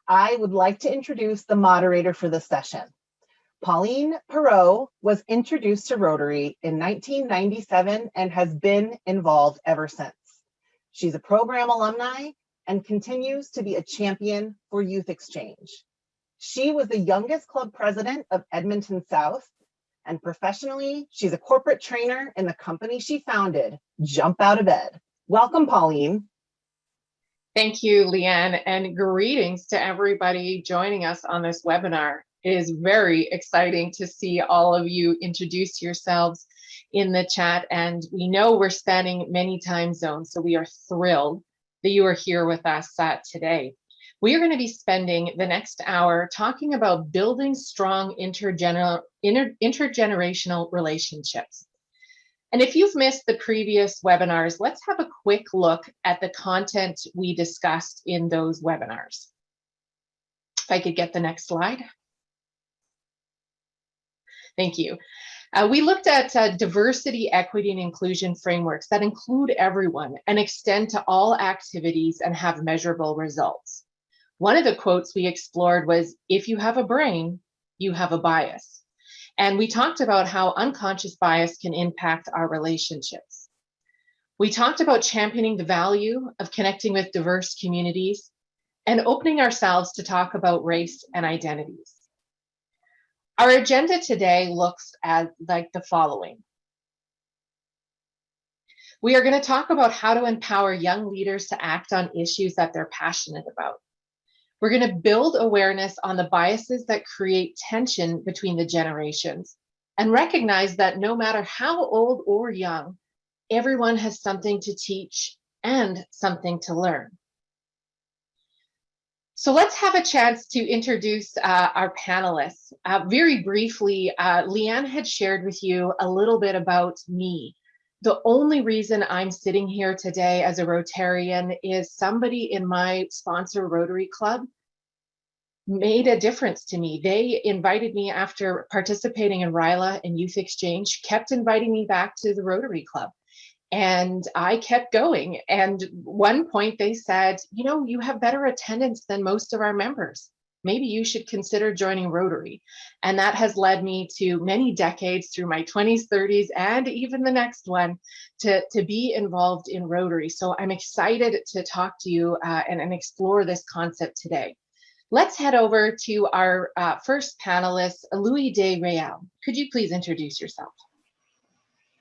I would like to introduce the moderator for this session. Pauline Perot was introduced to Rotary in 1997 and has been involved ever since. She's a program alumni and continues to be a champion for youth exchange. She was the youngest club president of Edmonton South, and professionally, she's a corporate trainer in the company she founded, Jump Out of Bed. Welcome, Pauline. Thank you, Leanne, and greetings to everybody joining us on this webinar. It is very exciting to see all of you introduce yourselves in the chat, and we know we're spanning many time zones, so we are thrilled that you are here with us today. We are going to be spending the next hour talking about building strong intergenerational relationships. And if you've missed the previous webinars, let's have a quick look at the content we discussed in those webinars. If I could get the next slide. Thank you. We looked at diversity, equity, and inclusion frameworks that include everyone and extend to all activities and have measurable results. One of the quotes we explored was, if you have a brain, you have a bias. And we talked about how unconscious bias can impact our relationships. We talked about championing the value of connecting with diverse communities and opening ourselves to talk about race and identities. Our agenda today looks like the following. We are going to talk about how to empower young leaders to act on issues that they're passionate about. We're going to build awareness on the biases that create tension between the generations and recognize that no matter how old or young, everyone has something to teach and something to learn. So let's have a chance to introduce our panelists. Very briefly, Leanne had shared with you a little bit about me. The only reason I'm sitting here today as a Rotarian is somebody in my sponsor Rotary Club made a difference to me. They invited me after participating in RILA and Youth Exchange, kept inviting me back to the Rotary Club. And I kept going. And one point they said, you know, you have better attendance than most of our members. Maybe you should consider joining Rotary. And that has led me to many decades through my 20s, 30s, and even the next one to be involved in Rotary. So I'm excited to talk to you and explore this concept today. Let's head over to our first panelist, Louis De Real. Could you please introduce yourself?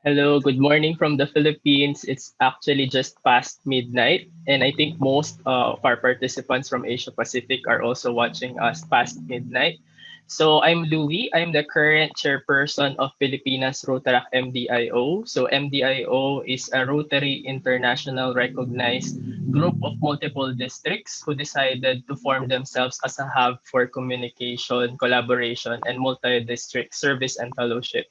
Hello, good morning from the Philippines. It's actually just past midnight, and I think most of our participants from Asia Pacific are also watching us past midnight. So I'm Louis. I'm the current chairperson of Filipinas Rotaract MDIO. So MDIO is a Rotary International recognized group of multiple districts who decided to form themselves as a hub for communication, collaboration, and multi-district service and fellowship.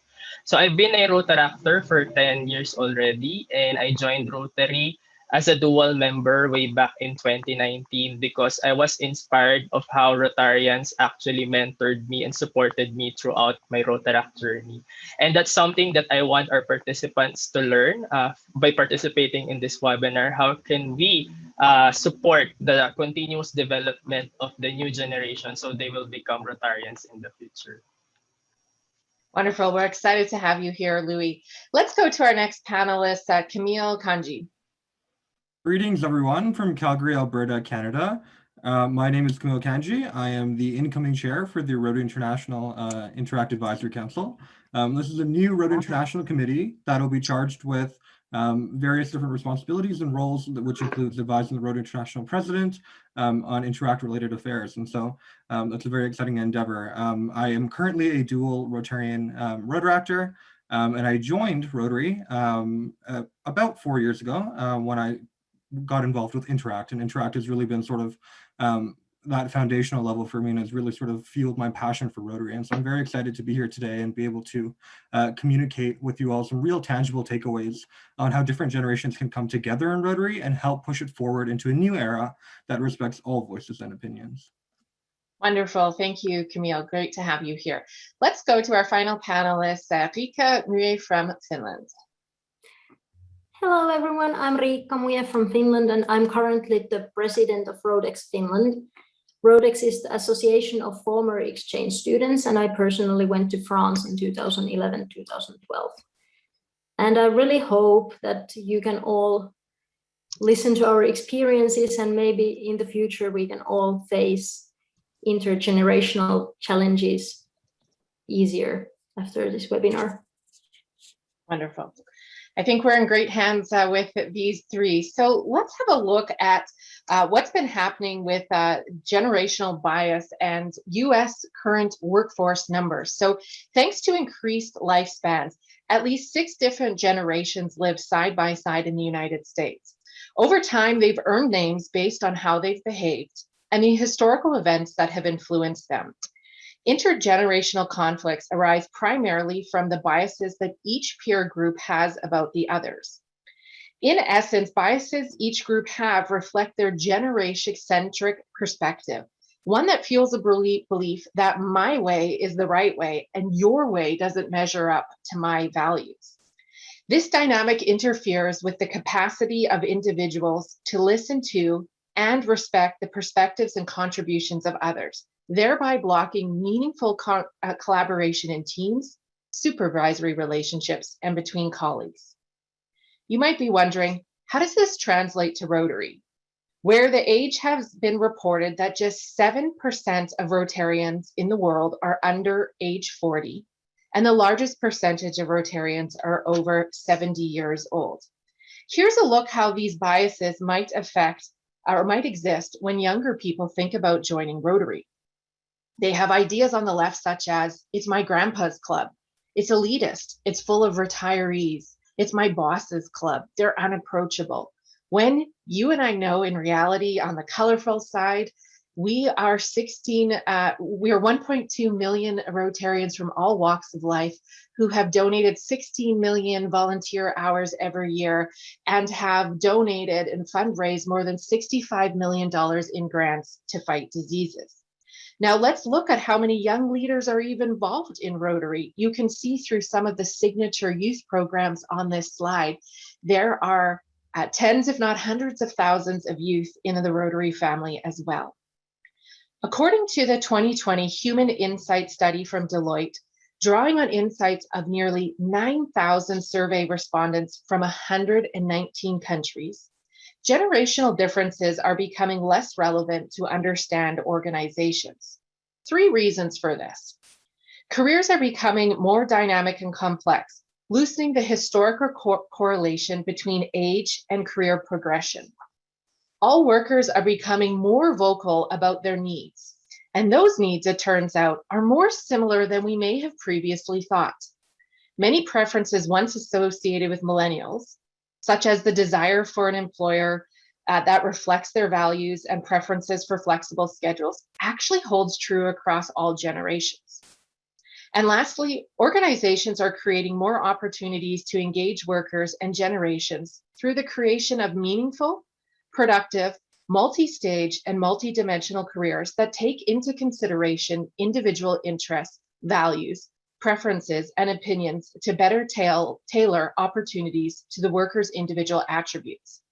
So I've been a Rotaractor for 10 years already, and I joined Rotary as a dual member way back in 2019 because I was inspired of how Rotarians actually mentored me and supported me throughout my Rotaract journey. And that's something that I want our participants to learn by participating in this webinar. How can we support the continuous development of the new generation so they will become Rotarians in the future? Wonderful. We're excited to have you here, Louis. Let's go to our next panelist, Camille Kanji. Greetings, everyone, from Calgary, Alberta, Canada. My name is Camille Kanji. I am the incoming chair for the Rotary International Interact Advisory Council. This is a new Rotary International committee that will be charged with various different responsibilities and roles, which includes advising the Rotary International president on Interact-related affairs. And so that's a very exciting endeavor. I am currently a dual Rotarian Rotaractor, and I joined Rotary about 4 years ago when I got involved with Interact, and Interact has really been sort of that foundational level for me and has really sort of fueled my passion for Rotary. And so I'm very excited to be here today and be able to communicate with you all some real tangible takeaways on how different generations can come together in Rotary and help push it forward into a new era that respects all voices and opinions. Wonderful. Thank you, Camille. Great to have you here. Let's go to our final panelist, Rika Mue from Finland. Hello, everyone. I'm Riikka Muje from Finland, and I'm currently the president of Rodex Finland. RODEX is the Association of Former Exchange Students, and I personally went to France in 2011, 2012. And I really hope that you can all listen to our experiences, and maybe in the future we can all face intergenerational challenges easier after this webinar. Wonderful. I think we're in great hands with these three. So let's have a look at what's been happening with generational bias and US current workforce numbers. So thanks to increased lifespans, at least 6 different generations live side by side in the United States. Over time, they've earned names based on how they've behaved and the historical events that have influenced them. Intergenerational conflicts arise primarily from the biases that each peer group has about the others. In essence, biases each group have reflect their generation-centric perspective, one that fuels a belief that my way is the right way and your way doesn't measure up to my values. This dynamic interferes with the capacity of individuals to listen to and respect the perspectives and contributions of others, thereby blocking meaningful collaboration in teams, supervisory relationships, and between colleagues. You might be wondering, how does this translate to Rotary? Where the age has been reported that just 7% of Rotarians in the world are under age 40, and the largest percentage of Rotarians are over 70 years old. Here's a look how these biases might affect or might exist when younger people think about joining Rotary. They have ideas on the left such as, it's my grandpa's club, it's elitist, it's full of retirees, it's my boss's club, they're unapproachable. When you and I know in reality on the colorful side, we are 1.2 million Rotarians from all walks of life who have donated 16 million volunteer hours every year and have donated and fundraised more than $65 million in grants to fight diseases. Now let's look at how many young leaders are even involved in Rotary. You can see through some of the signature youth programs on this slide, there are tens, if not hundreds of thousands of youth in the Rotary family as well. According to the 2020 Human Insight study from Deloitte, drawing on insights of nearly 9,000 survey respondents from 119 countries, generational differences are becoming less relevant to understand organizations. 3 reasons for this. Careers are becoming more dynamic and complex, loosening the historical correlation between age and career progression. All workers are becoming more vocal about their needs, and those needs, it turns out, are more similar than we may have previously thought. Many preferences once associated with millennials, such as the desire for an employer that reflects their values and preferences for flexible schedules, actually holds true across all generations. And lastly, organizations are creating more opportunities to engage workers and generations through the creation of meaningful, productive, multi-stage, and multi-dimensional careers that take into consideration individual interests, values, preferences, and opinions to better tailor opportunities to the worker's individual attributes.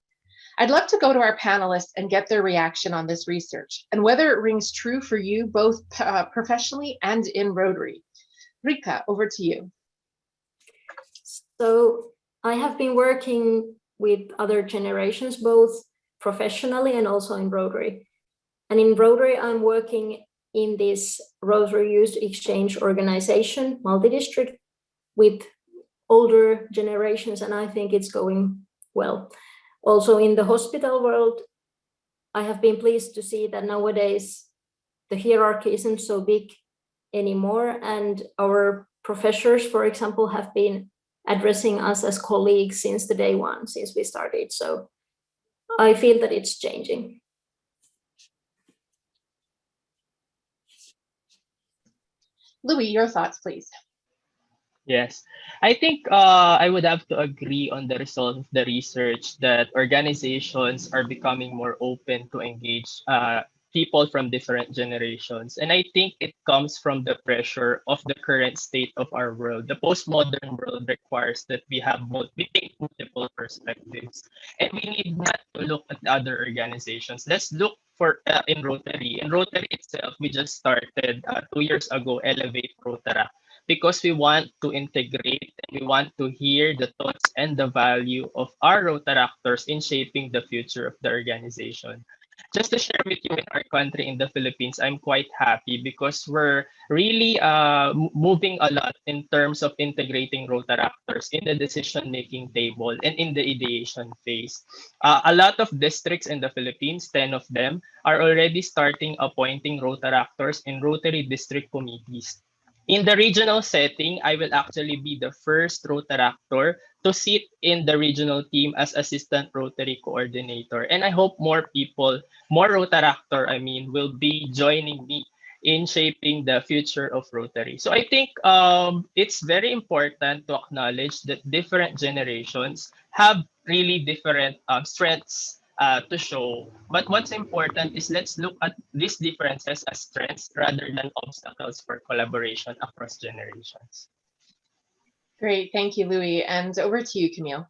I'd love to go to our panelists and get their reaction on this research and whether it rings true for you both professionally and in Rotary. Rika, over to you. So I have been working with other generations, both professionally and also in Rotary. And in Rotary, I'm working in this Rotary Youth Exchange organization, multi-district, with older generations, and I think it's going well. Also in the hospital world, I have been pleased to see that nowadays the hierarchy isn't so big anymore, and our professors, for example, have been addressing us as colleagues since the day one, since we started. So I feel that it's changing. Louis, your thoughts, please. Yes, I think I would have to agree on the result of the research that organizations are becoming more open to engage people from different generations. And I think it comes from the pressure of the current state of our world. The postmodern world requires that we take multiple perspectives. And we need not to look at other organizations. Let's look in Rotary. In Rotary itself, we just started 2 years ago, Elevate Rotaract, because we want to integrate and we want to hear the thoughts and the value of our Rotaractors in shaping the future of the organization. Just to share with you, in our country, in the Philippines, I'm quite happy because we're really moving a lot in terms of integrating Rotaractors in the decision-making table and in the ideation phase. A lot of districts in the Philippines, 10 of them, are already starting appointing Rotaractors in Rotary district committees. In the regional setting, I will actually be the first Rotaractor to sit in the regional team as assistant Rotary coordinator. And I hope more people, more Rotaractor, will be joining me in shaping the future of Rotary. So I think it's very important to acknowledge that different generations have really different strengths to show. But what's important is let's look at these differences as strengths rather than obstacles for collaboration across generations. Great, thank you, Louis. And over to you, Camille.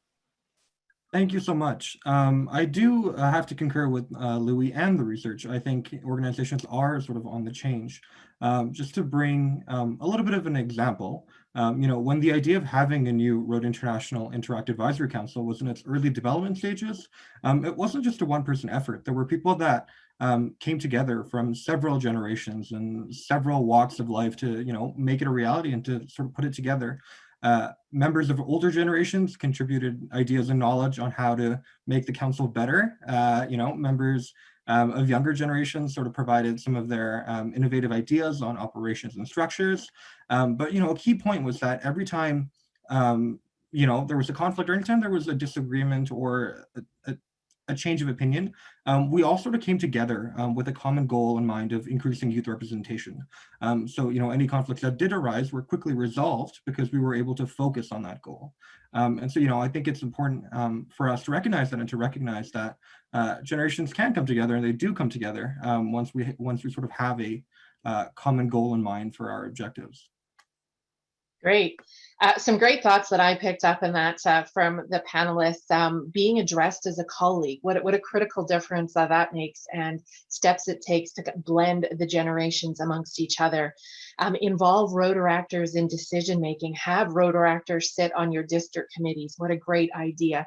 Thank you so much. I do have to concur with Louis and the research. I think organizations are sort of on the change. Just to bring a little bit of an example, when the idea of having a new Rotary International Interactive Advisory Council was in its early development stages, it wasn't just a one-person effort. There were people that came together from several generations and several walks of life to, make it a reality and to sort of put it together. Members of older generations contributed ideas and knowledge on how to make the council better. Members of younger generations sort of provided some of their innovative ideas on operations and structures. But a key point was that every time there was a conflict, or anytime there was a disagreement or a change of opinion, we all sort of came together with a common goal in mind of increasing youth representation. So, any conflicts that did arise were quickly resolved because we were able to focus on that goal. And so, I think it's important for us to recognize that and to recognize that generations can come together, and they do come together once we sort of have a common goal in mind for our objectives. Great. Some great thoughts that I picked up in that from the panelists, being addressed as a colleague, what a critical difference that makes, and steps it takes to blend the generations amongst each other. Involve Rotaractors in decision-making, have Rotaractors sit on your district committees. What a great idea.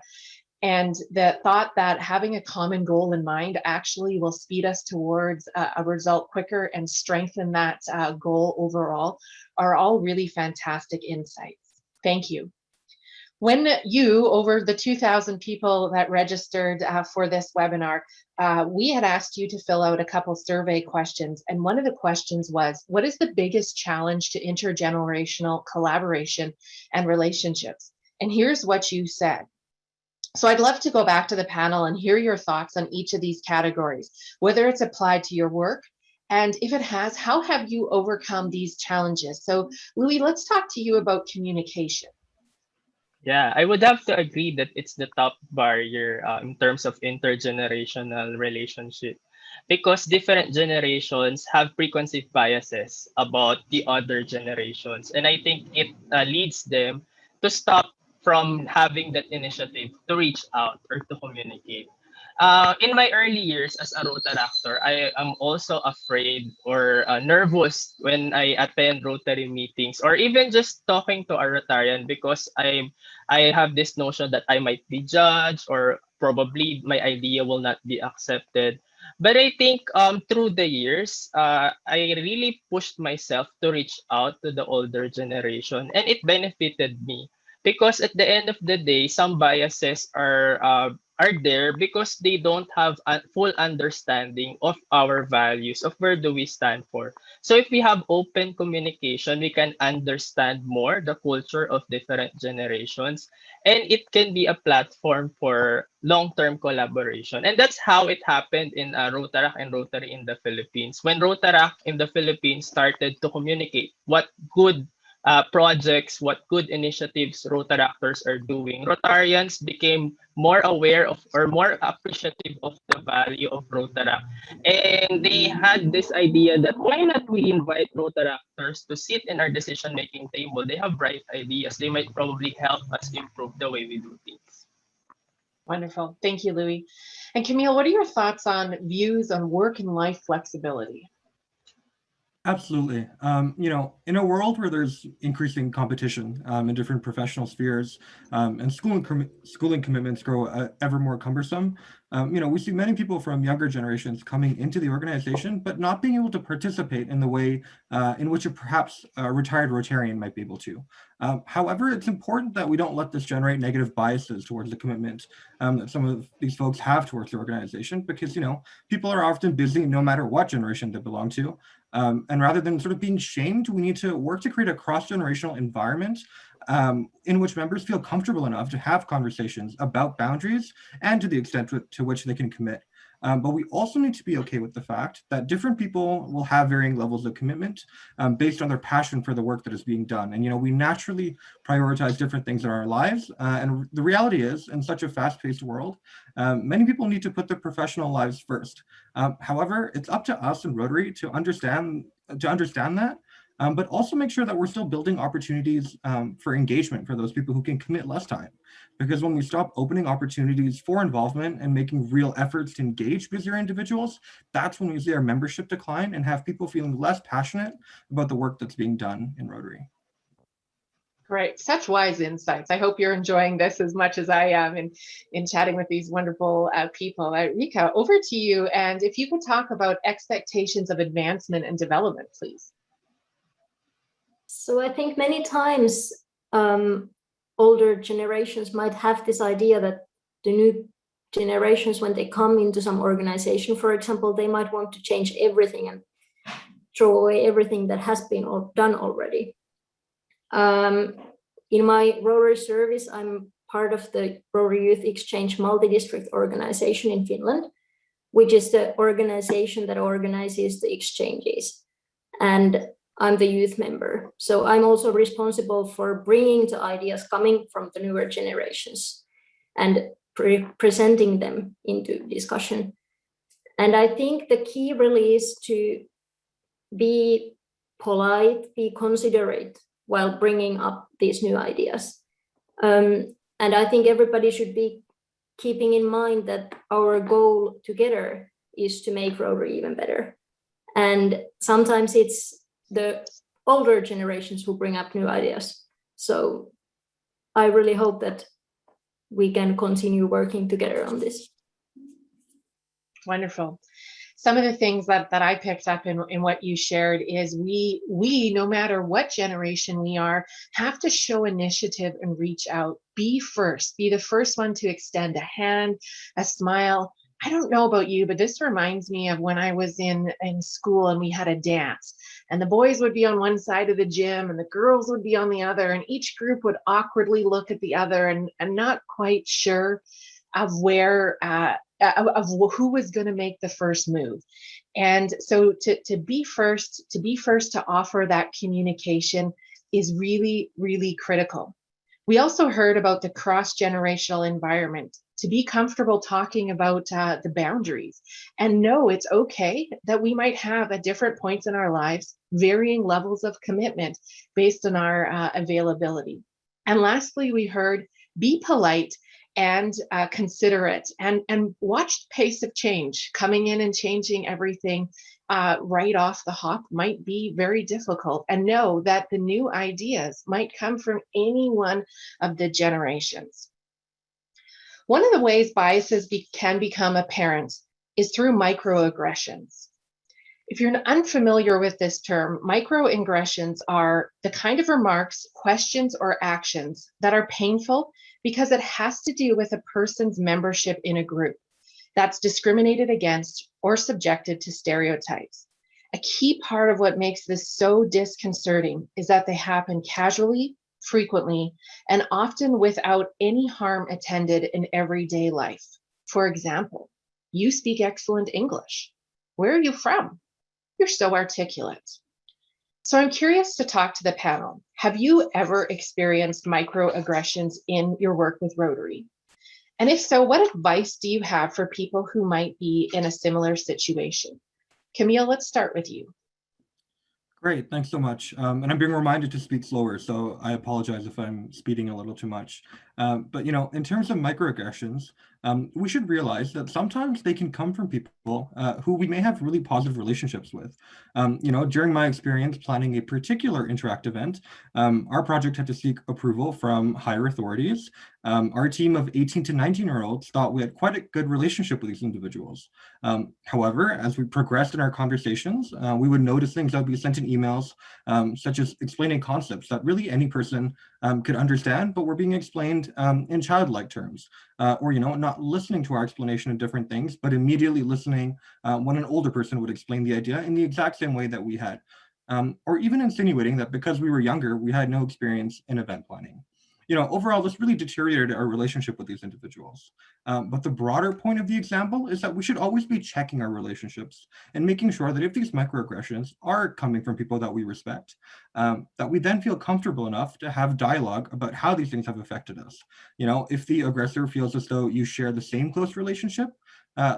And the thought that having a common goal in mind actually will speed us towards a result quicker and strengthen that goal overall are all really fantastic insights. Thank you. When you, over the 2,000 people that registered for this webinar, we had asked you to fill out a couple survey questions. And one of the questions was, what is the biggest challenge to intergenerational collaboration and relationships? And here's what you said. So I'd love to go back to the panel and hear your thoughts on each of these categories, whether it's applied to your work, and if it has, how have you overcome these challenges? So Louis, let's talk to you about communication. Yeah, I would have to agree that it's the top barrier in terms of intergenerational relationship, because different generations have preconceived biases about the other generations. And I think it leads them to stop from having that initiative to reach out or to communicate. In my early years as a Rotaractor, I am also afraid or nervous when I attend Rotary meetings or even just talking to a Rotarian, because I have this notion that I might be judged or probably my idea will not be accepted. But I think through the years, I really pushed myself to reach out to the older generation, and it benefited me. Because at the end of the day, some biases are there because they don't have a full understanding of our values, of where do we stand for. So if we have open communication, we can understand more the culture of different generations, and it can be a platform for long-term collaboration. And that's how it happened in Rotaract and Rotary in the Philippines. When Rotaract in the Philippines started to communicate what good projects, what good initiatives Rotaractors are doing, Rotarians became more aware of or more appreciative of the value of Rotaract. And they had this idea that why not we invite Rotaractors to sit in our decision-making table? They have bright ideas. They might probably help us improve the way we do things. Wonderful. Thank you, Louis. And Camille, what are your thoughts on views on work and life flexibility? Absolutely. In a world where there's increasing competition in different professional spheres, and schooling commitments grow ever more cumbersome, we see many people from younger generations coming into the organization, but not being able to participate in the way in which perhaps a retired Rotarian might be able to. However, it's important that we don't let this generate negative biases towards the commitment that some of these folks have towards the organization, because people are often busy no matter what generation they belong to. And rather than sort of being shamed, we need to work to create a cross-generational environment in which members feel comfortable enough to have conversations about boundaries and to the extent to which they can commit. But we also need to be okay with the fact that different people will have varying levels of commitment based on their passion for the work that is being done. And we naturally prioritize different things in our lives. And the reality is, in such a fast-paced world, many people need to put their professional lives first. However, it's up to us in Rotary to understand that, but also make sure that we're still building opportunities for engagement for those people who can commit less time. Because when we stop opening opportunities for involvement and making real efforts to engage busier individuals, that's when we see our membership decline and have people feeling less passionate about the work that's being done in Rotary. Great, such wise insights. I hope you're enjoying this as much as I am in chatting with these wonderful people. Rika, over to you. And if you could talk about expectations of advancement and development, please. So I think many times older generations might have this idea that the new generations, when they come into some organization, for example, they might want to change everything and throw away everything that has been done already. In my Rotary service, I'm part of the Rotary Youth Exchange multi-district organization in Finland, which is the organization that organizes the exchanges. And I'm the youth member. So I'm also responsible for bringing the ideas coming from the newer generations and presenting them into discussion. And I think the key really is to be polite, be considerate while bringing up these new ideas. And I think everybody should be keeping in mind that our goal together is to make Rotary even better. And sometimes it's the older generations who bring up new ideas. So I really hope that we can continue working together on this. Wonderful. Some of the things that I picked up in what you shared is we, no matter what generation we are, have to show initiative and reach out. Be first. Be the first one to extend a hand, a smile. I don't know about you, but this reminds me of when I was in school and we had a dance. And the boys would be on one side of the gym and the girls would be on the other. And each group would awkwardly look at the other and not quite sure of where, of who was going to make the first move. And so to be first to offer that communication is really, really critical. We also heard about the cross-generational environment, to be comfortable talking about the boundaries and know it's okay that we might have at different points in our lives varying levels of commitment based on our availability. And lastly, we heard be polite and considerate and watch the pace of change. Coming in and changing everything right off the hop might be very difficult, and know that the new ideas might come from any one of the generations. One of the ways biases can become apparent is through microaggressions. If you're unfamiliar with this term, microaggressions are the kind of remarks, questions, or actions that are painful because it has to do with a person's membership in a group that's discriminated against or subjected to stereotypes. A key part of what makes this so disconcerting is that they happen casually, frequently, and often without any harm attended in everyday life. For example, you speak excellent English. Where are you from? You're so articulate. So I'm curious to talk to the panel. Have you ever experienced microaggressions in your work with Rotary? And if so, what advice do you have for people who might be in a similar situation? Camille, let's start with you. Great, thanks so much. And I'm being reminded to speak slower, so I apologize if I'm speeding a little too much. But in terms of microaggressions, we should realize that sometimes they can come from people who we may have really positive relationships with. During my experience planning a particular Interact event, our project had to seek approval from higher authorities. Our team of 18 to 19-year-olds thought we had quite a good relationship with these individuals. However, as we progressed in our conversations, we would notice things that would be sent in emails, such as explaining concepts that really any person could understand, but were being explained in childlike terms, or not listening to our explanation of different things, but immediately listening when an older person would explain the idea in the exact same way that we had, or even insinuating that because we were younger, we had no experience in event planning. Overall, this really deteriorated our relationship with these individuals. But the broader point of the example is that we should always be checking our relationships and making sure that if these microaggressions are coming from people that we respect, that we then feel comfortable enough to have dialogue about how these things have affected us. If the aggressor feels as though you share the same close relationship,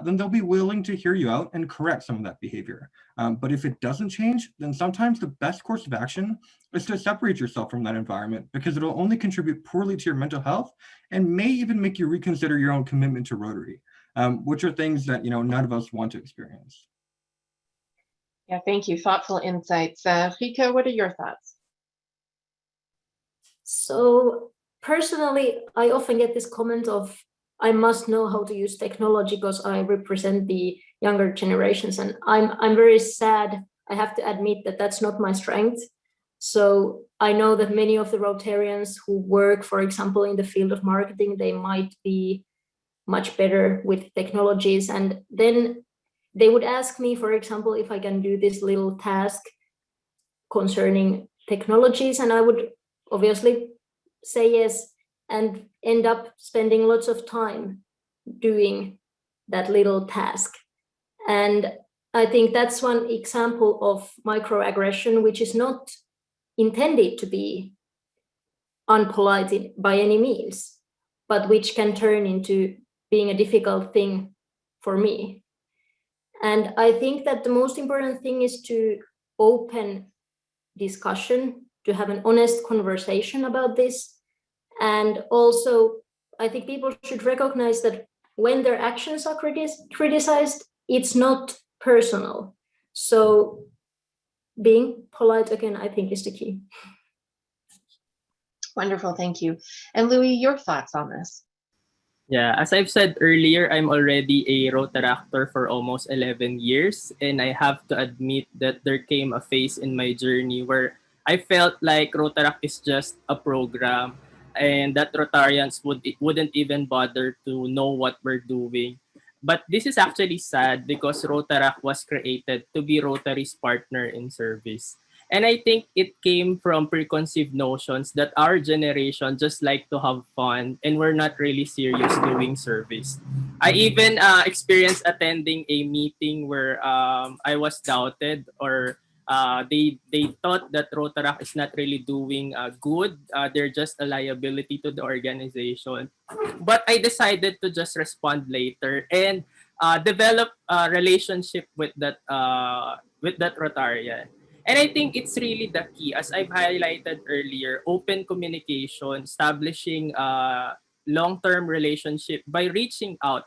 then they'll be willing to hear you out and correct some of that behavior. But if it doesn't change, then sometimes the best course of action is to separate yourself from that environment, because it'll only contribute poorly to your mental health and may even make you reconsider your own commitment to Rotary, which are things that none of us want to experience. Yeah, thank you. Thoughtful insights. Rika, what are your thoughts? So personally, I often get this comment of, I must know how to use technology because I represent the younger generations, and I'm very sad. I have to admit that that's not my strength. So I know that many of the Rotarians who work, for example, in the field of marketing, they might be much better with technologies. And then they would ask me, for example, if I can do this little task concerning technologies, and I would obviously say yes, and end up spending lots of time doing that little task. And I think that's one example of microaggression, which is not intended to be unpolite by any means, but which can turn into being a difficult thing for me. And I think that the most important thing is to open discussion, to have an honest conversation about this. And also, I think people should recognize that when their actions are criticized, it's not personal. So being polite, again, I think is the key. Wonderful, thank you. And Louis, your thoughts on this? Yeah, as I've said earlier, I'm already a Rotaractor for almost 11 years. And I have to admit that there came a phase in my journey where I felt like Rotaract is just a program and that Rotarians wouldn't even bother to know what we're doing. But this is actually sad because Rotaract was created to be Rotary's partner in service. And I think it came from preconceived notions that our generation just like to have fun and we're not really serious doing service. I even experienced attending a meeting where I was doubted, or they thought that Rotaract is not really doing good. They're just a liability to the organization. But I decided to just respond later and develop a relationship with that Rotarian. And I think it's really the key, as I've highlighted earlier, open communication, establishing long-term relationship by reaching out,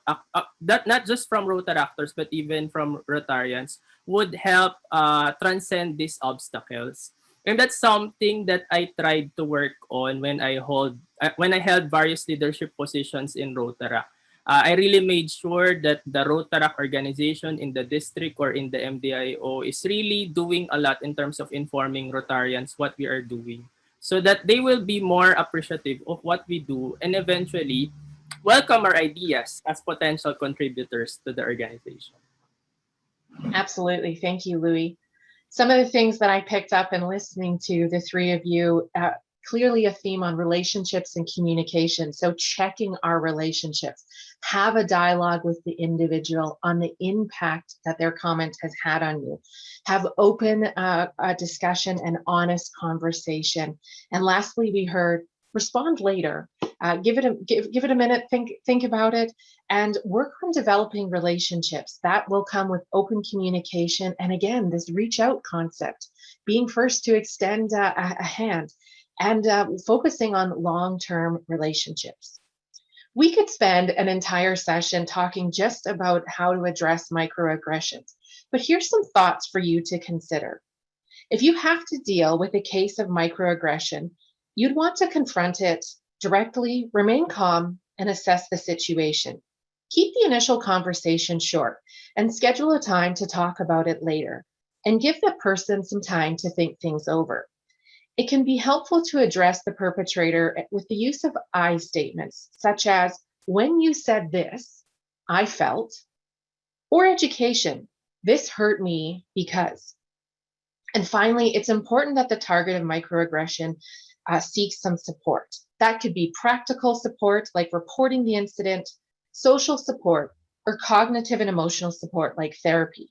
that not just from Rotaractors, but even from Rotarians, would help transcend these obstacles. And that's something that I tried to work on when I held various leadership positions in Rotaract. I really made sure that the Rotaract organization in the district or in the MDIO is really doing a lot in terms of informing Rotarians what we are doing, so that they will be more appreciative of what we do and eventually welcome our ideas as potential contributors to the organization. Absolutely. Thank you, Louis. Some of the things that I picked up in listening to the three of you, clearly a theme on relationships and communication. So checking our relationships, have a dialogue with the individual on the impact that their comment has had on you. Have open discussion and honest conversation. And lastly, we heard respond later. Give it a minute, think about it, and work on developing relationships. That will come with open communication. And again, this reach out concept, being first to extend a hand. and focusing on long-term relationships. We could spend an entire session talking just about how to address microaggressions, but here's some thoughts for you to consider. If you have to deal with a case of microaggression, you'd want to confront it directly, remain calm, and assess the situation. Keep the initial conversation short and schedule a time to talk about it later, and give the person some time to think things over. It can be helpful to address the perpetrator with the use of I statements, such as, when you said this, I felt, or education, this hurt me because. And finally, it's important that the target of microaggression seeks some support. That could be practical support, like reporting the incident, social support, or cognitive and emotional support, like therapy.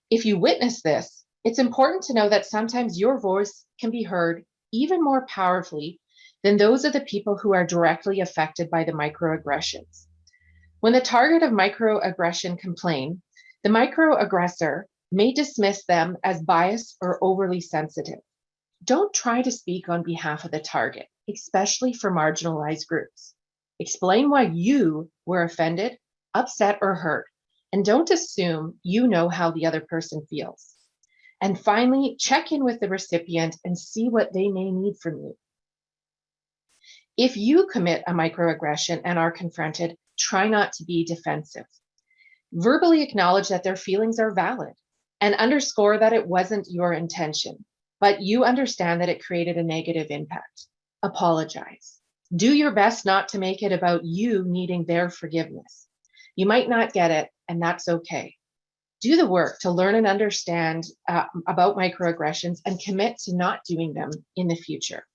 If you witness this, it's important to know that sometimes your voice can be heard even more powerfully than those of the people who are directly affected by the microaggressions. When the target of microaggression complain, the microaggressor may dismiss them as biased or overly sensitive. Don't try to speak on behalf of the target, especially for marginalized groups. Explain why you were offended, upset, or hurt, and don't assume you know how the other person feels. And finally, check in with the recipient and see what they may need from you. If you commit a microaggression and are confronted, try not to be defensive. Verbally acknowledge that their feelings are valid and underscore that it wasn't your intention, but you understand that it created a negative impact. Apologize. Do your best not to make it about you needing their forgiveness. You might not get it, and that's okay. Do the work to learn and understand about microaggressions and commit to not doing them in the future.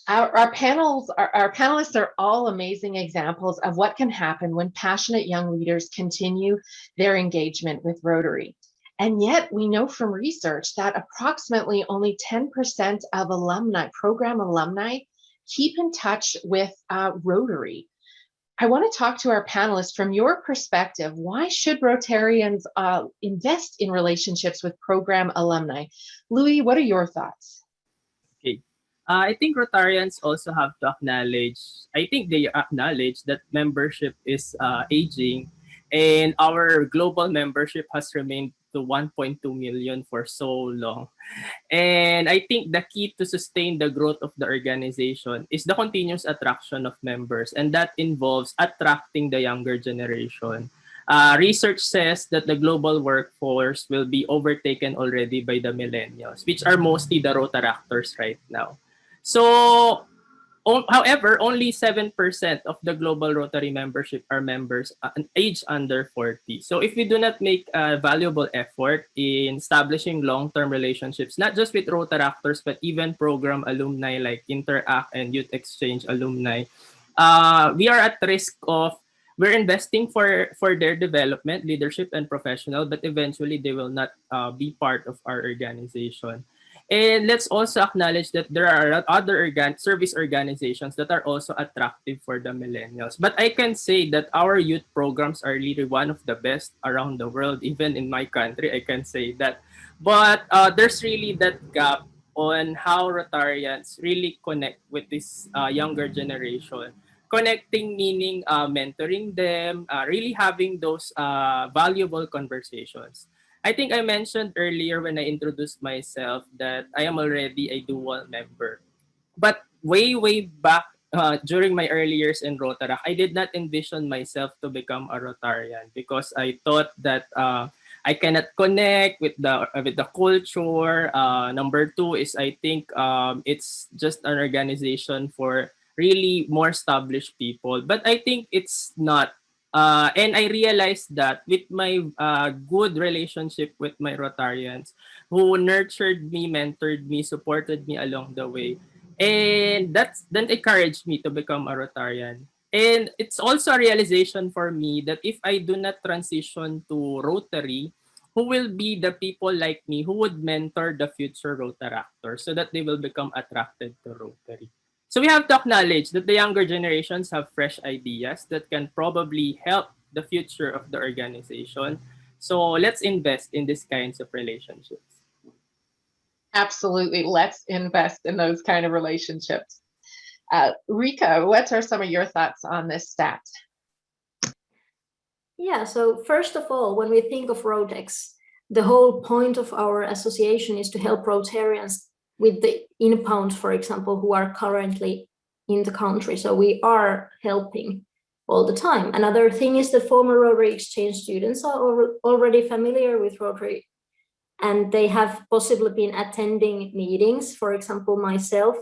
Our panelists are all amazing examples of what can happen when passionate young leaders continue their engagement with Rotary. And yet we know from research that approximately only 10% of program alumni keep in touch with Rotary. I want to talk to our panelists from your perspective. Why should Rotarians invest in relationships with program alumni? Louis, what are your thoughts? Okay. I think Rotarians also have to acknowledge, I think they acknowledge that membership is aging, and our global membership has remained to 1.2 million for so long. And I think the key to sustain the growth of the organization is the continuous attraction of members, and that involves attracting the younger generation. Research says that the global workforce will be overtaken already by the millennials, which are mostly the Rotaractors right now. So, however, only 7% of the global Rotary membership are members aged under 40. So if we do not make a valuable effort in establishing long-term relationships, not just with Rotaractors, but even program alumni like Interact and Youth Exchange alumni, we are at risk of, we're investing for their development, leadership, and professional, but eventually they will not be part of our organization. And let's also acknowledge that there are other service organizations that are also attractive for the millennials. But I can say that our youth programs are really one of the best around the world. Even in my country, I can say that. But there's really that gap on how Rotarians really connect with this younger generation. Connecting meaning mentoring them, really having those valuable conversations. I think I mentioned earlier when I introduced myself that I am already a dual member. But way back during my early years in Rotaract, I did not envision myself to become a Rotarian because I thought that I cannot connect with the culture. Number two is I think it's just an organization for really more established people. But I think it's not. And I realized that with my good relationship with my Rotarians who nurtured me, mentored me, supported me along the way. And that encouraged me to become a Rotarian. And it's also a realization for me that if I do not transition to Rotary, who will be the people like me who would mentor the future Rotaractors so that they will become attracted to Rotary. So we have to acknowledge that the younger generations have fresh ideas that can probably help the future of the organization. So let's invest in these kinds of relationships. Absolutely. Let's invest in those kind of relationships. Rika, what are some of your thoughts on this stat? Yeah, so first of all, when we think of Rotex, the whole point of our association is to help Rotarians with the inbound, for example, who are currently in the country. So we are helping all the time. Another thing is that former Rotary exchange students are already familiar with Rotary, and they have possibly been attending meetings. For example, myself,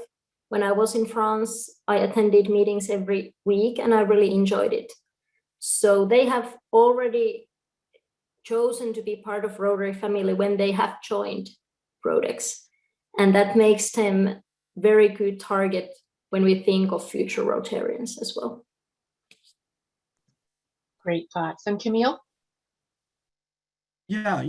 when I was in France, I attended meetings every week and I really enjoyed it. So they have already chosen to be part of Rotary family when they have joined Rotex. And that makes them very good target when we think of future Rotarians as well. Great thoughts. And Camille? Yeah,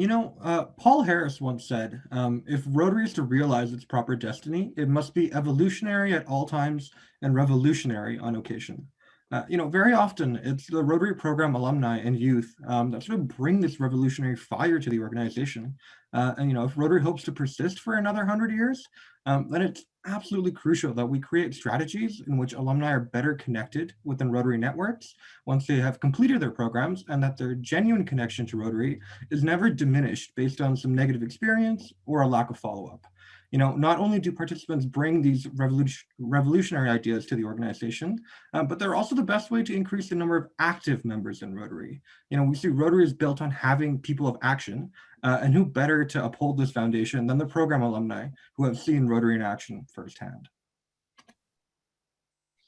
Paul Harris once said, if Rotary is to realize its proper destiny, it must be evolutionary at all times and revolutionary on occasion. Very often it's the Rotary Program alumni and youth that sort of bring this revolutionary fire to the organization. If Rotary hopes to persist for another 100 years, then it's absolutely crucial that we create strategies in which alumni are better connected within Rotary networks once they have completed their programs, and that their genuine connection to Rotary is never diminished based on some negative experience or a lack of follow-up. Not only do participants bring these revolutionary ideas to the organization, but they're also the best way to increase the number of active members in Rotary. We see Rotary is built on having people of action, and who better to uphold this foundation than the program alumni who have seen Rotary in action firsthand.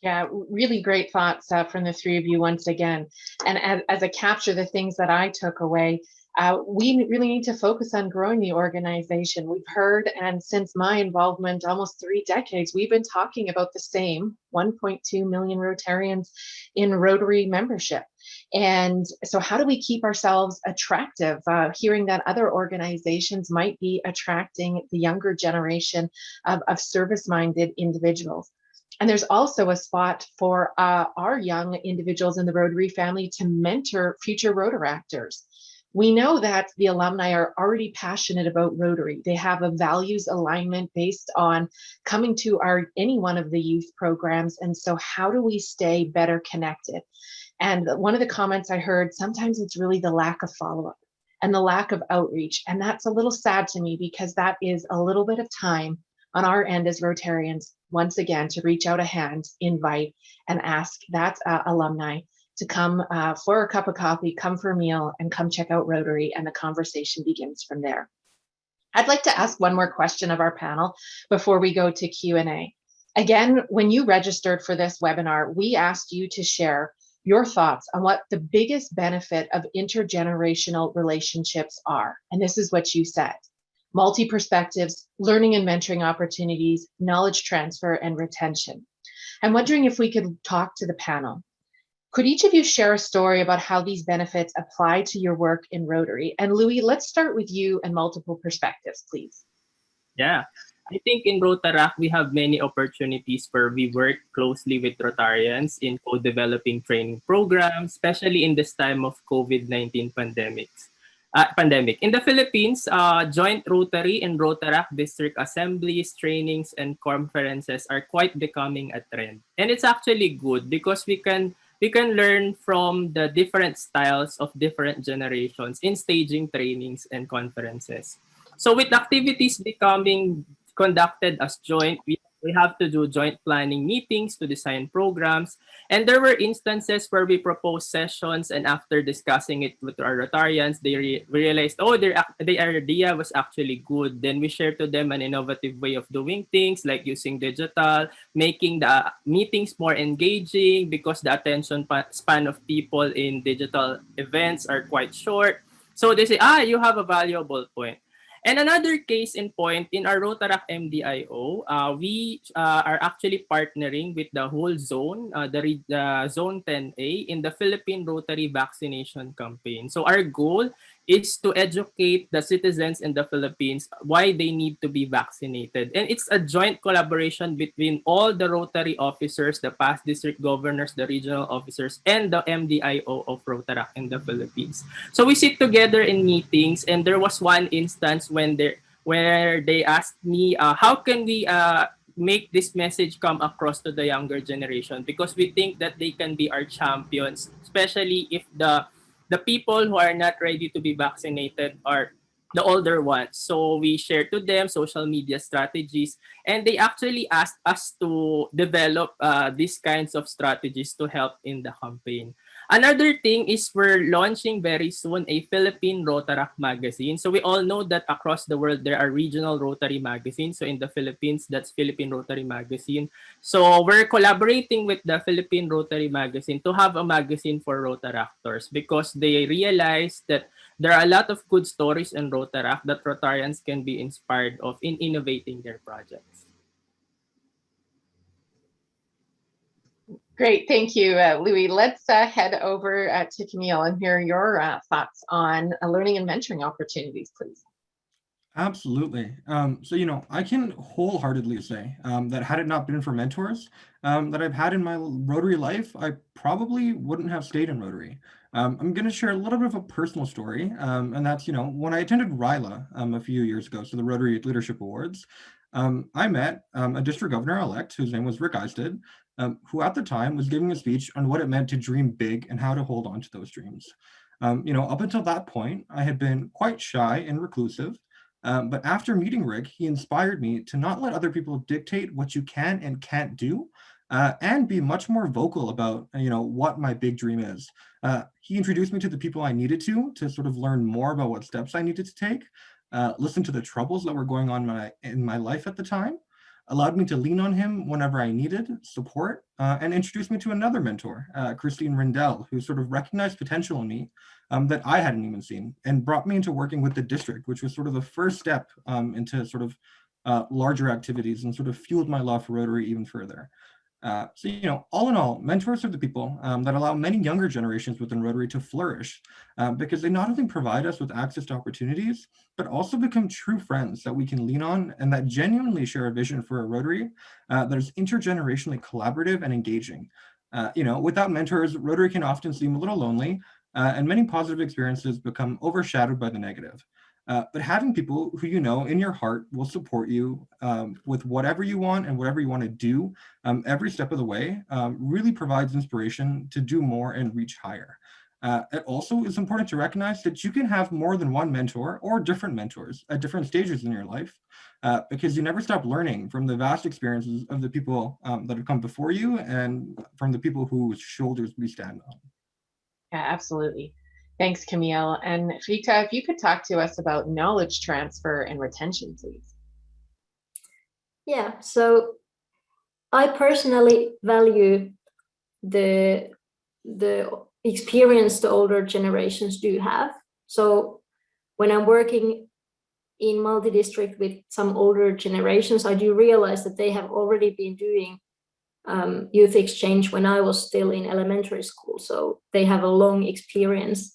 Yeah, really great thoughts from the three of you once again. And as I capture the things that I took away, we really need to focus on growing the organization. We've heard, and since my involvement almost 3 decades, we've been talking about the same 1.2 million Rotarians in Rotary membership. And so how do we keep ourselves attractive? Hearing that other organizations might be attracting the younger generation of service-minded individuals. And there's also a spot for our young individuals in the Rotary family to mentor future Rotaractors. We know that the alumni are already passionate about Rotary. They have a values alignment based on coming to any one of the youth programs. And so how do we stay better connected? And one of the comments I heard, sometimes it's really the lack of follow-up and the lack of outreach. And that's a little sad to me, because that is a little bit of time on our end as Rotarians, once again, to reach out a hand, invite, and ask that alumni to come for a cup of coffee, come for a meal, and come check out Rotary, and the conversation begins from there. I'd like to ask one more question of our panel before we go to Q&A. Again, when you registered for this webinar, we asked you to share your thoughts on what the biggest benefit of intergenerational relationships are. And this is what you said: multi-perspectives, learning and mentoring opportunities, knowledge transfer, and retention. I'm wondering if we could talk to the panel. Could each of you share a story about how these benefits apply to your work in Rotary? And Louis, let's start with you and multiple perspectives, please. Yeah, I think in Rotaract, we have many opportunities where we work closely with Rotarians in co-developing training programs, especially in this time of COVID-19 pandemic. In the Philippines, joint Rotary and Rotaract district assemblies, trainings, and conferences are quite becoming a trend. And it's actually good because we can learn from the different styles of different generations in staging trainings and conferences. So with activities becoming conducted as joint, we have to do joint planning meetings to design programs. And there were instances where we proposed sessions, and after discussing it with our Rotarians, they realized, oh, their idea was actually good. Then we shared to them an innovative way of doing things, like using digital, making the meetings more engaging, because the attention span of people in digital events are quite short. So they say, you have a valuable point. And another case in point, in our Rotaract MDIO, we are actually partnering with the whole zone, the Zone 10A, in the Philippine Rotary Vaccination Campaign. So our goal is to educate the citizens in the Philippines why they need to be vaccinated. And it's a joint collaboration between all the Rotary officers, the past district governors, the regional officers, and the MDIO of Rotaract in the Philippines. So we sit together in meetings, and there was one instance when where they asked me, how can we make this message come across to the younger generation? Because we think that they can be our champions, especially if the people who are not ready to be vaccinated are the older ones. So we share to them social media strategies, and they actually asked us to develop these kinds of strategies to help in the campaign. Another thing is we're launching very soon a Philippine Rotaract magazine. So we all know that across the world there are regional Rotary magazines. So in the Philippines, that's Philippine Rotary Magazine. So we're collaborating with the Philippine Rotary Magazine to have a magazine for Rotaractors, because they realize that there are a lot of good stories in Rotaract that Rotarians can be inspired of in innovating their projects. Great, thank you, Louis. Let's head over to Camille and hear your thoughts on learning and mentoring opportunities, please. Absolutely. So, I can wholeheartedly say that had it not been for mentors that I've had in my Rotary life, I probably wouldn't have stayed in Rotary. I'm going to share a little bit of a personal story, and that's, when I attended RILA a few years ago, so the Rotary Leadership Awards, I met a district governor-elect whose name was Rick Eisted, who at the time was giving a speech on what it meant to dream big and how to hold on to those dreams. Up until that point, I had been quite shy and reclusive. But after meeting Rick, he inspired me to not let other people dictate what you can and can't do, and be much more vocal about, what my big dream is. He introduced me to the people I needed to sort of learn more about what steps I needed to take, listen to the troubles that were going on in my life at the time, allowed me to lean on him whenever I needed support, and introduced me to another mentor, Christine Rindell, who sort of recognized potential in me that I hadn't even seen, and brought me into working with the district, which was sort of the first step into sort of larger activities, and sort of fueled my love for Rotary even further. So, all in all, mentors are the people that allow many younger generations within Rotary to flourish, because they not only provide us with access to opportunities, but also become true friends that we can lean on and that genuinely share a vision for a Rotary that is intergenerationally collaborative and engaging. Without mentors, Rotary can often seem a little lonely, and many positive experiences become overshadowed by the negative. But having people who in your heart will support you with whatever you want and whatever you want to do every step of the way really provides inspiration to do more and reach higher. It also is important to recognize that you can have more than one mentor or different mentors at different stages in your life, because you never stop learning from the vast experiences of the people that have come before you and from the people whose shoulders we stand on. Yeah, absolutely. Thanks, Camille. And Rita, if you could talk to us about knowledge transfer and retention, please. Yeah, so I personally value the experience the older generations do have. So when I'm working in multi-district with some older generations, I do realize that they have already been doing youth exchange when I was still in elementary school. So they have a long experience.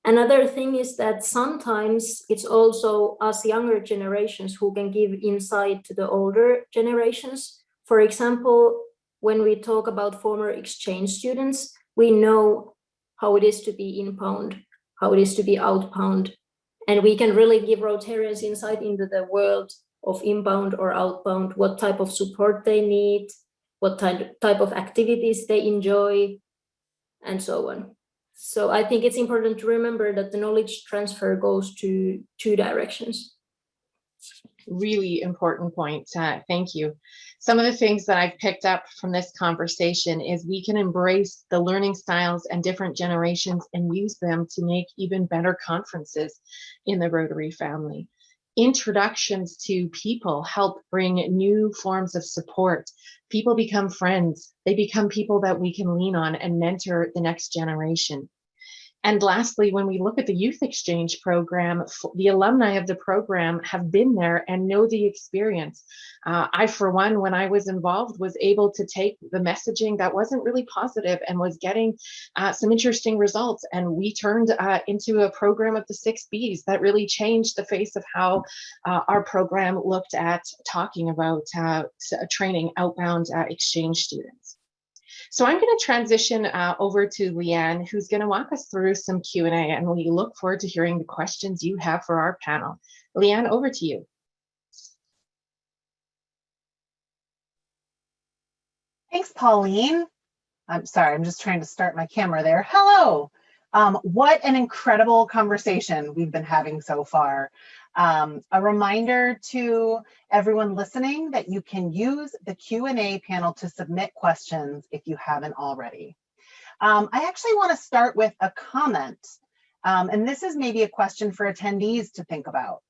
Another thing is that sometimes it's also us younger generations who can give insight to the older generations. For example, when we talk about former exchange students, we know how it is to be inbound, how it is to be outbound, and we can really give Rotarians insight into the world of inbound or outbound, what type of support they need, what type of activities they enjoy, and so on. So I think it's important to remember that the knowledge transfer goes to two directions. Really important point. Thank you. Some of the things that I've picked up from this conversation is we can embrace the learning styles and different generations and use them to make even better conferences in the Rotary family. Introductions to people help bring new forms of support. People become friends. They become people that we can lean on and mentor the next generation. And lastly, when we look at the youth exchange program, the alumni of the program have been there and know the experience. I, for one, when I was involved, was able to take the messaging that wasn't really positive and was getting some interesting results. And we turned into a program of the 6 Bs that really changed the face of how our program looked at talking about training outbound exchange students. So I'm going to transition over to Leanne, who's going to walk us through some Q&A, and we look forward to hearing the questions you have for our panel. Leanne, over to you. Thanks, Pauline. I'm sorry, I'm just trying to start my camera there. Hello. What an incredible conversation we've been having so far. A reminder to everyone listening that you can use the Q&A panel to submit questions if you haven't already. I actually want to start with a comment, and this is maybe a question for attendees to think about.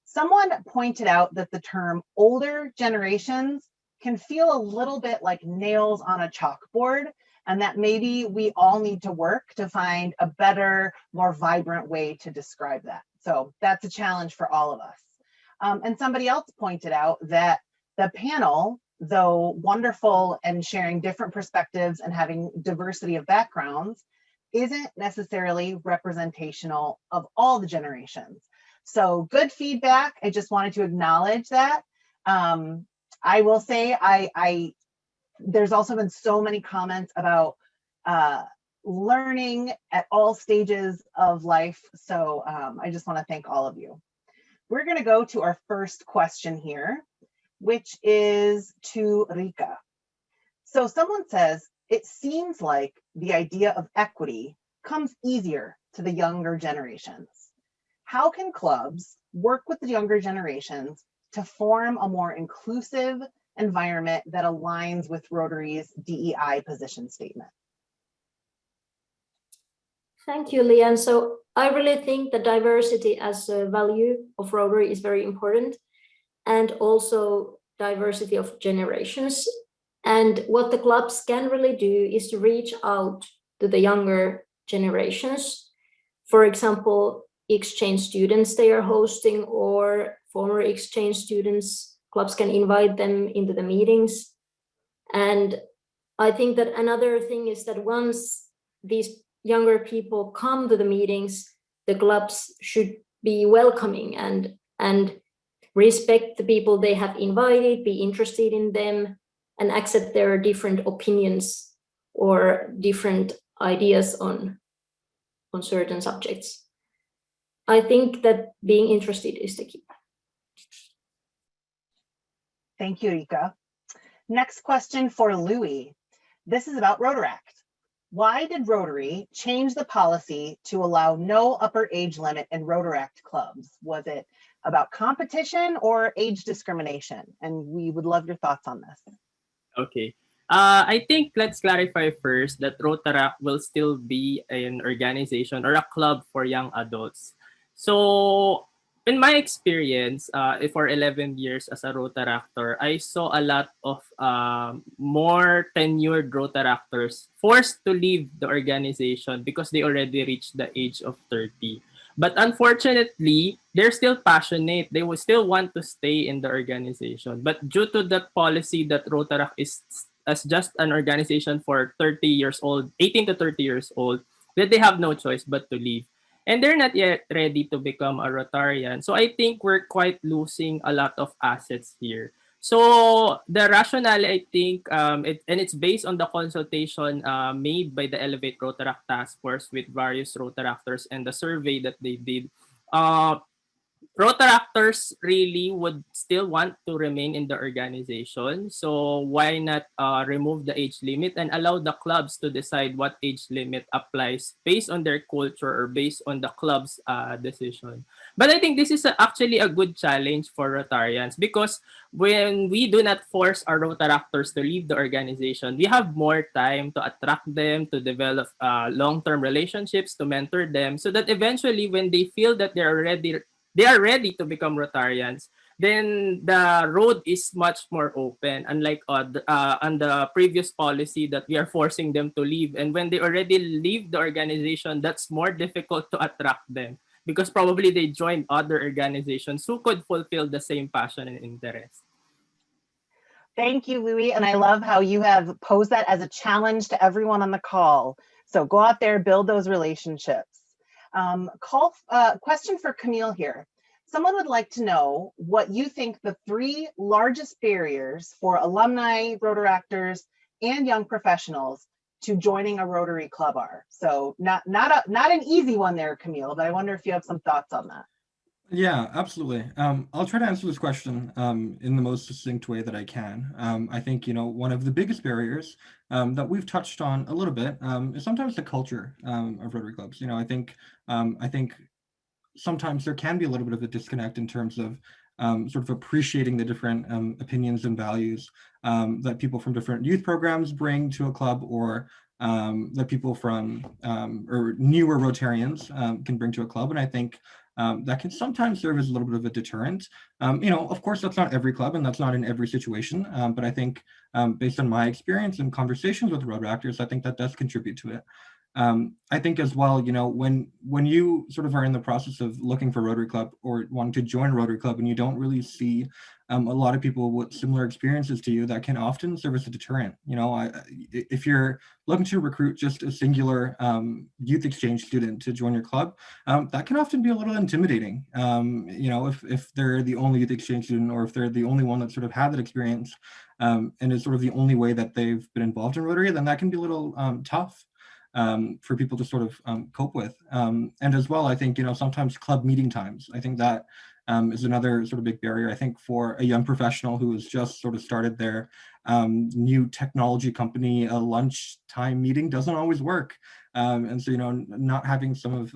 Someone pointed out that the term older generations can feel a little bit like nails on a chalkboard, and that maybe we all need to work to find a better, more vibrant way to describe that. So that's a challenge for all of us. And somebody else pointed out that the panel, though wonderful and sharing different perspectives and having diversity of backgrounds, isn't necessarily representational of all the generations. So good feedback. I just wanted to acknowledge that. I will say there's also been so many comments about learning at all stages of life. So I just want to thank all of you. We're going to go to our first question here, which is to Rika. So someone says, it seems like the idea of equity comes easier to the younger generations. How can clubs work with the younger generations to form a more inclusive environment that aligns with Rotary's DEI position statement? Thank you, Leanne. So I really think that diversity as a value of Rotary is very important, and also diversity of generations. And what the clubs can really do is to reach out to the younger generations. For example, exchange students they are hosting, or former exchange students, clubs can invite them into the meetings. And I think that another thing is that once these younger people come to the meetings, the clubs should be welcoming and respect the people they have invited, be interested in them, and accept their different opinions or different ideas on certain subjects. I think that being interested is the key. Thank you, Rika. Next question for Louis. This is about Rotaract. Why did Rotary change the policy to allow no upper age limit in Rotaract clubs? Was it about competition or age discrimination? And we would love your thoughts on this. Okay. I think let's clarify first that Rotaract will still be an organization or a club for young adults. So in my experience, for 11 years as a Rotaractor, I saw a lot of more tenured Rotaractors forced to leave the organization because they already reached the age of 30. But unfortunately, they're still passionate. They will still want to stay in the organization. But due to the policy that Rotaract is as just an organization for 30 years old, 18 to 30 years old, that they have no choice but to leave. And they're not yet ready to become a Rotarian. So I think we're quite losing a lot of assets here. So the rationale, I think, and it's based on the consultation made by the Elevate Rotaract Task Force with various Rotaractors and the survey that they did. Rotaractors really would still want to remain in the organization. So why not remove the age limit and allow the clubs to decide what age limit applies based on their culture or based on the club's decision. But I think this is actually a good challenge for Rotarians, because when we do not force our Rotaractors to leave the organization, we have more time to attract them, to develop long-term relationships, to mentor them, so that eventually when they feel that they are ready to become Rotarians, then the road is much more open, unlike on the previous policy that we are forcing them to leave. And when they already leave the organization, that's more difficult to attract them, because probably they joined other organizations who could fulfill the same passion and interest. Thank you, Louis. And I love how you have posed that as a challenge to everyone on the call. So go out there, build those relationships. Question for Camille here. Someone would like to know what you think the 3 largest barriers for alumni, Rotaractors, and young professionals to joining a Rotary club are. So not an easy one there, Camille, but I wonder if you have some thoughts on that. Yeah, absolutely. I'll try to answer this question in the most succinct way that I can. I think, one of the biggest barriers that we've touched on a little bit is sometimes the culture of Rotary clubs. I think sometimes there can be a little bit of a disconnect in terms of sort of appreciating the different opinions and values that people from different youth programs bring to a club, or that people from or newer Rotarians can bring to a club. And I think that can sometimes serve as a little bit of a deterrent. Of course, that's not every club and that's not in every situation, but I think based on my experience and conversations with Rotaractors, I think that does contribute to it. I think as well, when you sort of are in the process of looking for Rotary Club or wanting to join Rotary Club and you don't really see a lot of people with similar experiences to you, that can often serve as a deterrent. If you're looking to recruit just a singular youth exchange student to join your club, that can often be a little intimidating. If they're the only youth exchange student, or if they're the only one that sort of had that experience and is sort of the only way that they've been involved in Rotary, then that can be a little tough for people to sort of cope with. And as well, I think, sometimes club meeting times, I think that is another sort of big barrier. I think for a young professional who has just sort of started their new technology company, a lunchtime meeting doesn't always work. And so, not having some of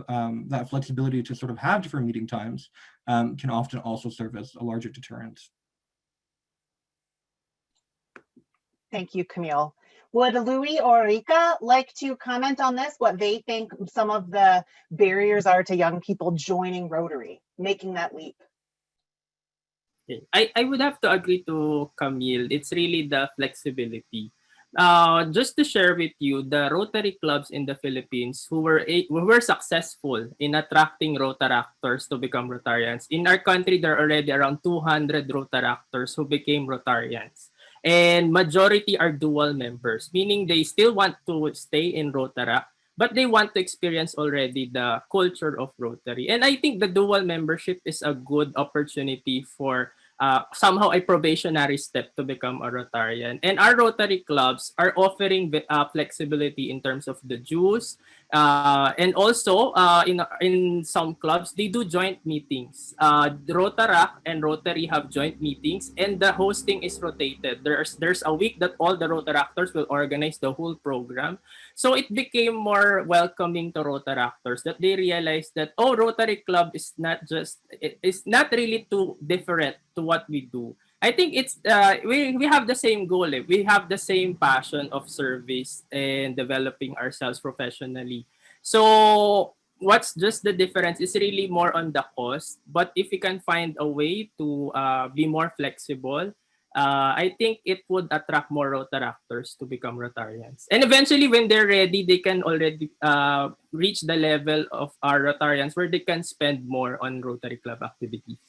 that flexibility to sort of have different meeting times can often also serve as a larger deterrent. Thank you, Camille. Would Louis or Rika like to comment on this, what they think some of the barriers are to young people joining Rotary, making that leap? Okay. I would have to agree to Camille. It's really the flexibility. Just to share with you, the Rotary clubs in the Philippines who were successful in attracting Rotaractors to become Rotarians. In our country, there are already around 200 Rotaractors who became Rotarians. And majority are dual members, meaning they still want to stay in Rotaract, but they want to experience already the culture of Rotary. And I think the dual membership is a good opportunity for somehow a probationary step to become a Rotarian. And our Rotary clubs are offering flexibility in terms of the dues. And also, in some clubs, they do joint meetings. The Rotaract and Rotary have joint meetings, and the hosting is rotated. There's a week that all the Rotaractors will organize the whole program. So it became more welcoming to Rotaractors that they realized that, oh, Rotary Club is not really too different to what we do. I think it's we have the same goal. We have the same passion of service and developing ourselves professionally. So what's just the difference is really more on the cost. But if we can find a way to be more flexible, I think it would attract more Rotaractors to become Rotarians. And eventually, when they're ready, they can already reach the level of our Rotarians where they can spend more on Rotary Club activities.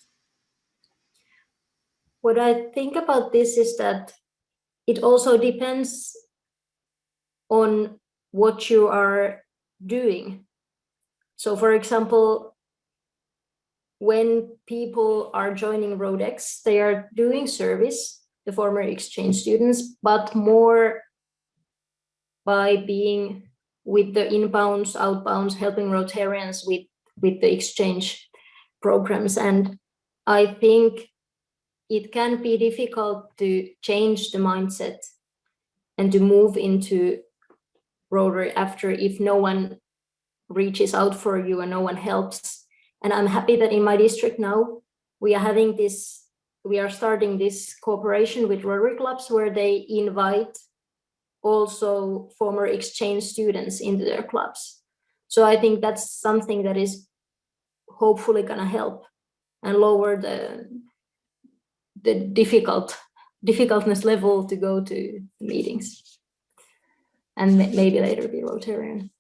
What I think about this is that it also depends on what you are doing. So for example, when people are joining Rodex, they are doing service, the former exchange students, but more by being with the inbounds, outbounds, helping Rotarians with the exchange programs. And I think it can be difficult to change the mindset and to move into Rotary after if no one reaches out for you and no one helps. And I'm happy that in my district now, we are starting this cooperation with Rotary clubs where they invite also former exchange students into their clubs. So I think that's something that is hopefully gonna help and lower the difficultness level to go to meetings and maybe later be Rotarian.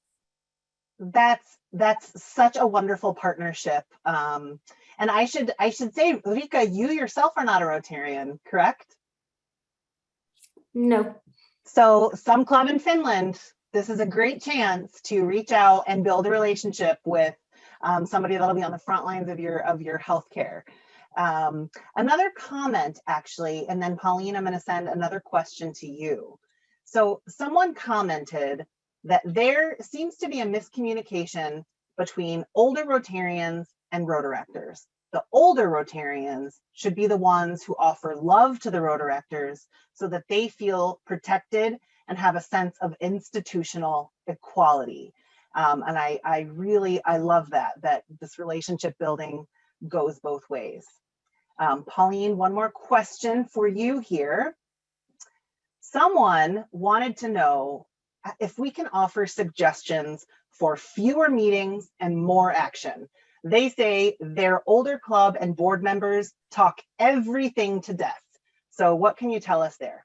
That's such a wonderful partnership. And I should say, Rika, you yourself are not a Rotarian, correct? No. So some club in Finland, this is a great chance to reach out and build a relationship with somebody that'll be on the front lines of your healthcare. Another comment, actually, and then Pauline, I'm going to send another question to you. So someone commented that there seems to be a miscommunication between older Rotarians and Rotaractors. The older Rotarians should be the ones who offer love to the Rotaractors so that they feel protected and have a sense of institutional equality. And I love that this relationship building goes both ways. Pauline, one more question for you here. Someone wanted to know if we can offer suggestions for fewer meetings and more action. They say their older club and board members talk everything to death. So what can you tell us there?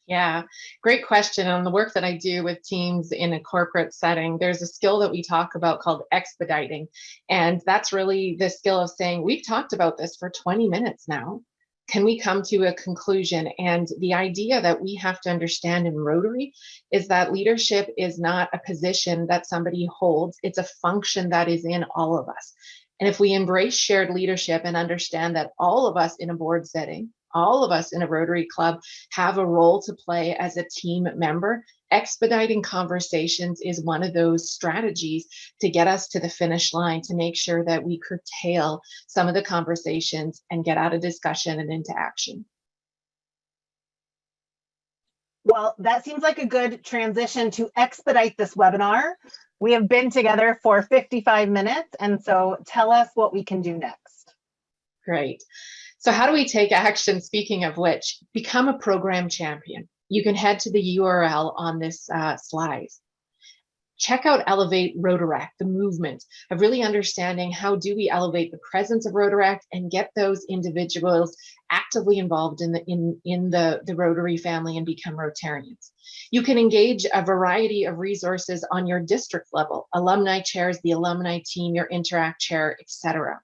Yeah, great question. On the work that I do with teams in a corporate setting, there's a skill that we talk about called expediting. And that's really the skill of saying, we've talked about this for 20 minutes now. Can we come to a conclusion? And the idea that we have to understand in Rotary is that leadership is not a position that somebody holds. It's a function that is in all of us. And if we embrace shared leadership and understand that all of us in a board setting, all of us in a Rotary Club have a role to play as a team member, expediting conversations is one of those strategies to get us to the finish line, to make sure that we curtail some of the conversations and get out of discussion and into action. Well, that seems like a good transition to expedite this webinar. We have been together for 55 minutes, and so tell us what we can do next. Great. So how do we take action? Speaking of which, become a program champion. You can head to the URL on this slide. Check out Elevate Rotaract, the movement of really understanding how do we elevate the presence of Rotaract and get those individuals actively involved in the Rotary family and become Rotarians. You can engage a variety of resources on your district level, alumni chairs, the alumni team, your Interact chair, etc.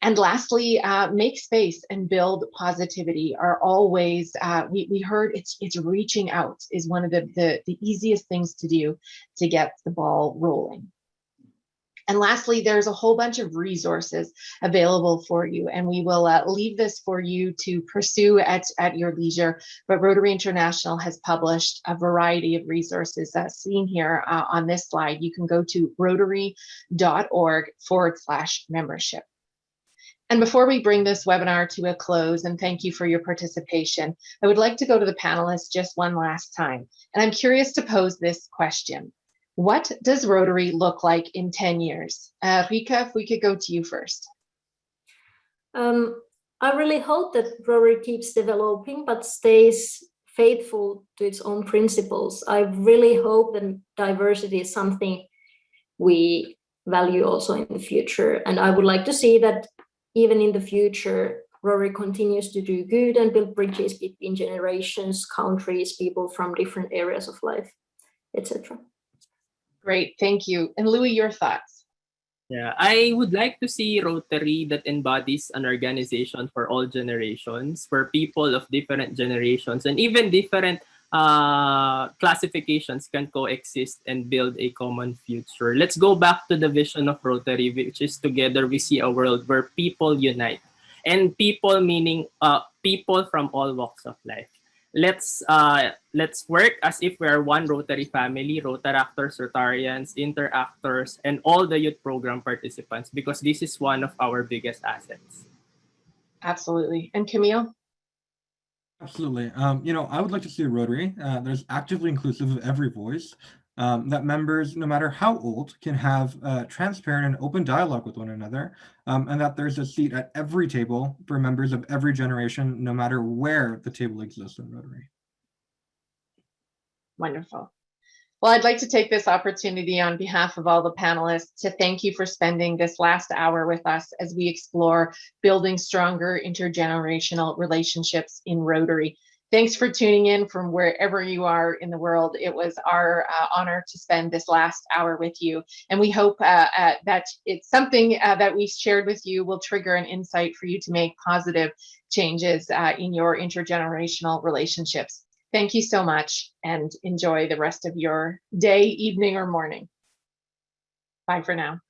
And lastly, make space and build positivity are always, we heard it's reaching out is one of the easiest things to do to get the ball rolling. And lastly, there's a whole bunch of resources available for you, and we will leave this for you to pursue at your leisure. But Rotary International has published a variety of resources seen here on this slide. You can go to rotary.org/membership. And before we bring this webinar to a close, and thank you for your participation, I would like to go to the panelists just one last time. And I'm curious to pose this question. What does Rotary look like in 10 years? Rika, if we could go to you first. I really hope that Rotary keeps developing, but stays faithful to its own principles. I really hope that diversity is something we value also in the future. And I would like to see that even in the future, Rotary continues to do good and build bridges between generations, countries, people from different areas of life, etc. Great, thank you. And Louis, your thoughts? Yeah, I would like to see Rotary that embodies an organization for all generations, where people of different generations and even different classifications can coexist and build a common future. Let's go back to the vision of Rotary, which is together we see a world where people unite. And people meaning people from all walks of life. Let's work as if we are one Rotary family, Rotaractors, Rotarians, Interactors, and all the youth program participants, because this is one of our biggest assets. Absolutely. And Camille? Absolutely. I would like to see a Rotary that is actively inclusive of every voice, that members, no matter how old, can have transparent and open dialogue with one another, and that there's a seat at every table for members of every generation, no matter where the table exists in Rotary. Wonderful. Well, I'd like to take this opportunity on behalf of all the panelists to thank you for spending this last hour with us as we explore building stronger intergenerational relationships in Rotary. Thanks for tuning in from wherever you are in the world. It was our honor to spend this last hour with you. And we hope that it's something that we shared with you will trigger an insight for you to make positive changes in your intergenerational relationships. Thank you so much, and enjoy the rest of your day, evening, or morning. Bye for now.